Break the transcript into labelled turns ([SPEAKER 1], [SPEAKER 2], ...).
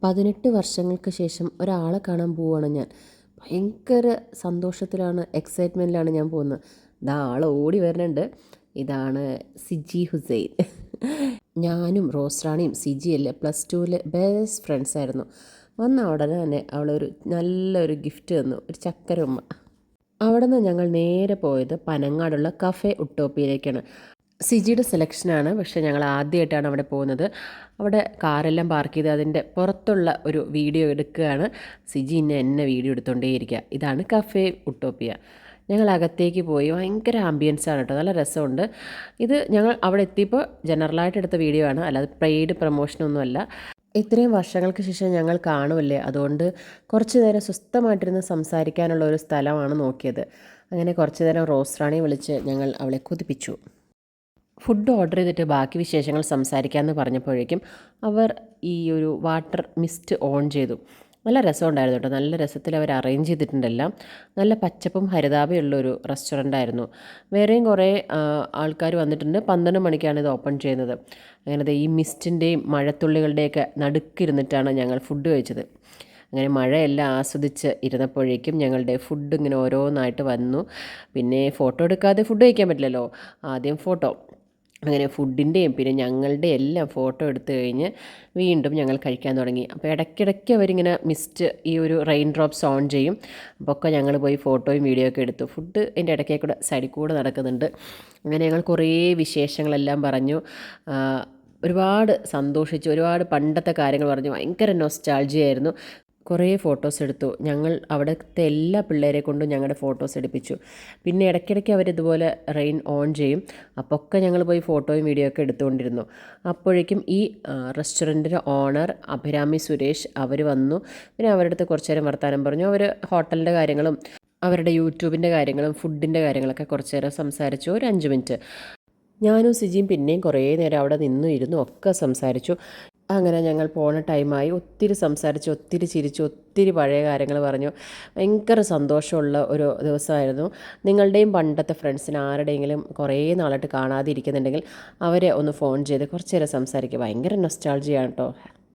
[SPEAKER 1] 18 വർഷങ്ങൾക്ക് ശേഷം ഒരാളെ കാണാൻ പോവുകയാണ് ഞാൻ. ഭയങ്കര സന്തോഷത്തിലാണ്, എക്സൈറ്റ്മെൻറ്റിലാണ് ഞാൻ പോകുന്നത്. ദാ ആൾ ഓടി വരുന്നുണ്ട്. ഇതാണ് സിജി ഹുസൈൻ. ഞാനും റോസ്റാണിയും സിജിയല്ലേ +2 ബെസ്റ്റ് ഫ്രണ്ട്സ് ആയിരുന്നു. വന്ന ഉടനെ തന്നെ അവളൊരു നല്ലൊരു ഗിഫ്റ്റ് തന്നു, ഒരു ചക്കര ഉമ്മ. അവിടെ നിന്ന് ഞങ്ങൾ നേരെ പോയത് പനങ്ങാടുള്ള കഫേ ഉട്ടോപ്പിയയിലേക്കാണ്. സിജിയുടെ സെലക്ഷനാണ്, പക്ഷേ ഞങ്ങൾ ആദ്യമായിട്ടാണ് അവിടെ പോകുന്നത്. അവിടെ കാറെല്ലാം പാർക്ക് ചെയ്ത് അതിൻ്റെ പുറത്തുള്ള ഒരു വീഡിയോ എടുക്കുകയാണ്. സിജി എന്നെ വീഡിയോ എടുത്തുകൊണ്ടേയിരിക്കുക. ഇതാണ് കഫേ ഉട്ടോപ്പിയ. ഞങ്ങൾ അകത്തേക്ക് പോയി. ഭയങ്കര ആംബിയൻസാണ് കേട്ടോ, നല്ല രസമുണ്ട്. ഇത് ഞങ്ങൾ അവിടെ എത്തിയപ്പോൾ ജനറലായിട്ട് എടുത്ത വീഡിയോ ആണ്, അല്ലാതെ പെയ്ഡ് പ്രൊമോഷനൊന്നുമല്ല. ഇത്രയും വർഷങ്ങൾക്ക് ശേഷം ഞങ്ങൾ കാണുമല്ലേ, അതുകൊണ്ട് കുറച്ച് നേരം സ്വസ്ഥമായിട്ടിരുന്ന് സംസാരിക്കാനുള്ള ഒരു സ്ഥലമാണ് നോക്കിയത്. അങ്ങനെ കുറച്ച് നേരം റോസ്റാണി വിളിച്ച് ഞങ്ങൾ അവളെ കൊതിപ്പിച്ചു. ഫുഡ് ഓർഡർ ചെയ്തിട്ട് ബാക്കി വിശേഷങ്ങൾ സംസാരിക്കാമെന്ന് പറഞ്ഞപ്പോഴേക്കും അവർ ഈ ഒരു വാട്ടർ മിസ്റ്റ് ഓൺ ചെയ്തു. നല്ല രസമുണ്ടായിരുന്നു കേട്ടോ, നല്ല രസത്തിൽ അവർ അറേഞ്ച് ചെയ്തിട്ടുണ്ടെല്ലാം. നല്ല പച്ചപ്പും ഹരിതാപയുള്ളൊരു റെസ്റ്റോറൻ്റ് ആയിരുന്നു. വേറെയും കുറേ ആൾക്കാർ വന്നിട്ടുണ്ട്. 12 മണിക്കാണ് ഇത് ഓപ്പൺ ചെയ്യുന്നത്. അങ്ങനെ ഈ മിസ്റ്റിൻ്റെയും മഴത്തുള്ളികളുടെയൊക്കെ നടുക്കിരുന്നിട്ടാണ് ഞങ്ങൾ ഫുഡ് കഴിച്ചത്. അങ്ങനെ മഴയെല്ലാം ആസ്വദിച്ച് ഇരുന്നപ്പോഴേക്കും ഞങ്ങളുടെ ഫുഡ് ഇങ്ങനെ ഓരോന്നായിട്ട് വന്നു. പിന്നെ ഫോട്ടോ എടുക്കാതെ ഫുഡ് കഴിക്കാൻ പറ്റില്ലല്ലോ, ആദ്യം ഫോട്ടോ. അങ്ങനെ ഫുഡിൻ്റെയും പിന്നെ ഞങ്ങളുടെ എല്ലാം ഫോട്ടോ എടുത്തു കഴിഞ്ഞ് വീണ്ടും ഞങ്ങൾ കഴിക്കാൻ തുടങ്ങി. അപ്പോൾ ഇടയ്ക്കിടയ്ക്ക് അവരിങ്ങനെ മിസ്റ്റ് ഈ ഒരു റെയിൻ ഡ്രോപ്സ് ഓൺ ചെയ്യും. അപ്പോൾ ഒക്കെ ഞങ്ങൾ പോയി ഫോട്ടോയും വീഡിയോ ഒക്കെ എടുത്തു. ഫുഡ് എൻ്റെ ഇടയ്ക്കേ കൂടെ സൈഡിൽ കൂടെ നടക്കുന്നുണ്ട്. അങ്ങനെ ഞങ്ങൾ കുറേ വിശേഷങ്ങളെല്ലാം പറഞ്ഞു, ഒരുപാട് സന്തോഷിച്ചു, ഒരുപാട് പണ്ടത്തെ കാര്യങ്ങൾ പറഞ്ഞു. ഭയങ്കര നൊസ്റ്റാൾജിയായിരുന്നു. കുറേ ഫോട്ടോസ് എടുത്തു. ഞങ്ങൾ അവിടുത്തെ എല്ലാ പിള്ളേരെ കൊണ്ടും ഞങ്ങളുടെ ഫോട്ടോസ് എടുപ്പിച്ചു. പിന്നെ ഇടയ്ക്കിടയ്ക്ക് അവരിതുപോലെ റെയിൻ ഓൺ ചെയ്യും. അപ്പോൾ ഒക്കെ ഞങ്ങൾ പോയി ഫോട്ടോയും വീഡിയോ ഒക്കെ എടുത്തുകൊണ്ടിരുന്നു. അപ്പോഴേക്കും ഈ റെസ്റ്റോറൻറ്റിൻ്റെ ഓണർ അഭിരാമി സുരേഷ് അവർ വന്നു. പിന്നെ അവരുടെ അടുത്ത് കുറച്ച് നേരം വർത്താനം പറഞ്ഞു. അവർ ഹോട്ടലിൻ്റെ കാര്യങ്ങളും അവരുടെ യൂട്യൂബിൻ്റെ കാര്യങ്ങളും ഫുഡിൻ്റെ കാര്യങ്ങളൊക്കെ കുറച്ച് നേരം സംസാരിച്ചു, ഒരു 5 മിനിറ്റ്. ഞാനും സിജിയും പിന്നെയും കുറേ നേരം അവിടെ ഇരുന്നു ഒക്കെ സംസാരിച്ചു. അങ്ങനെ ഞങ്ങൾ പോണ ടൈമായി. ഒത്തിരി സംസാരിച്ചു, ഒത്തിരി ചിരിച്ചു, ഒത്തിരി പഴയ കാര്യങ്ങൾ പറഞ്ഞു. ഭയങ്കര സന്തോഷമുള്ള ഒരു ദിവസമായിരുന്നു. നിങ്ങളുടെയും പണ്ടത്തെ ഫ്രണ്ട്സിന് ആരുടെയെങ്കിലും കുറേ നാളായിട്ട് കാണാതെ ഇരിക്കുന്നുണ്ടെങ്കിൽ അവരെ ഒന്ന് ഫോൺ ചെയ്ത് കുറച്ച് നേരം സംസാരിക്കുക. ഭയങ്കര നൊസ്റ്റാൾജിയാണ് കേട്ടോ.